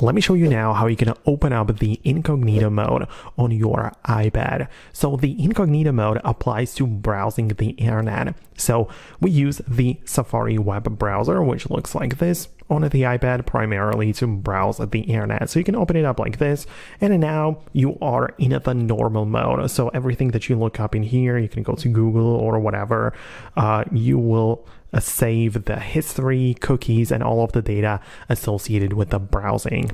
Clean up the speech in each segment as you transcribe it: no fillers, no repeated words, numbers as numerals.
Let me show you now how you can open up the incognito mode on your iPad. So the incognito mode applies to browsing the internet. So we use the Safari web browser, which looks like this on the iPad, primarily to browse the internet. So you can open it up like this, and now you are in the normal mode. So everything that you look up in here, you can go to Google or whatever, you will save the history, cookies, and all of the data associated with the browsing.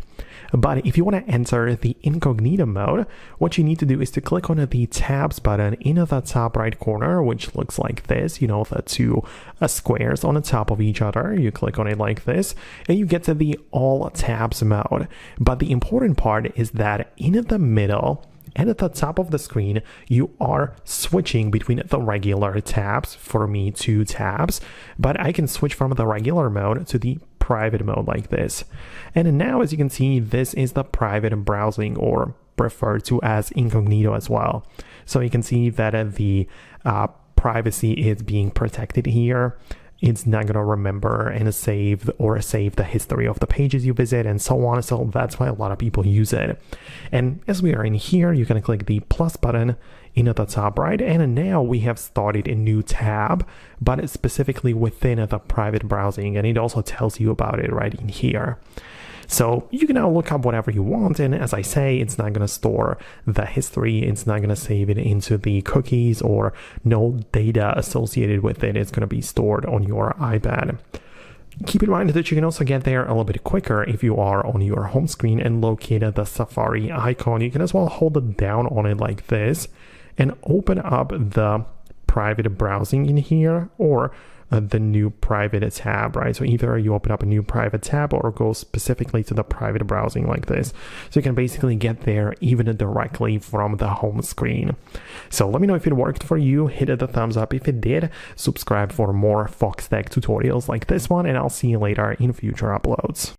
But if you want to enter the incognito mode, what you need to do is to click on the tabs button in the top right corner, which looks like this, you know, the two squares on the top of each other. You click on it like this, and you get to the all tabs mode. But the important part is that in the middle, and at the top of the screen, you are switching between the regular tabs, for me 2 tabs, but I can switch from the regular mode to the private mode like this. And now, as you can see, this is the private browsing, or referred to as incognito as well. So you can see that the privacy is being protected here. It's not going to remember and save the history of the pages you visit and so on. So that's why a lot of people use it. And as we are in here, you can click the plus button in the top right. And now we have started a new tab, but specifically within the private browsing. And it also tells you about it right in here. So you can now look up whatever you want, and as I say, it's not going to store the history, it's not going to save it into the cookies, or no data associated with it is going to be stored on your iPad. Keep in mind that you can also get there a little bit quicker if you are on your home screen and locate the Safari icon. You can as well hold it down on it like this and open up the private browsing in here, or the new private tab, right? So either you open up a new private tab or go specifically to the private browsing like this. So you can basically get there even directly from the home screen. So let me know if it worked for you. Hit the thumbs up if it did. Subscribe for more Foxtecc tutorials like this one, and I'll see you later in future uploads.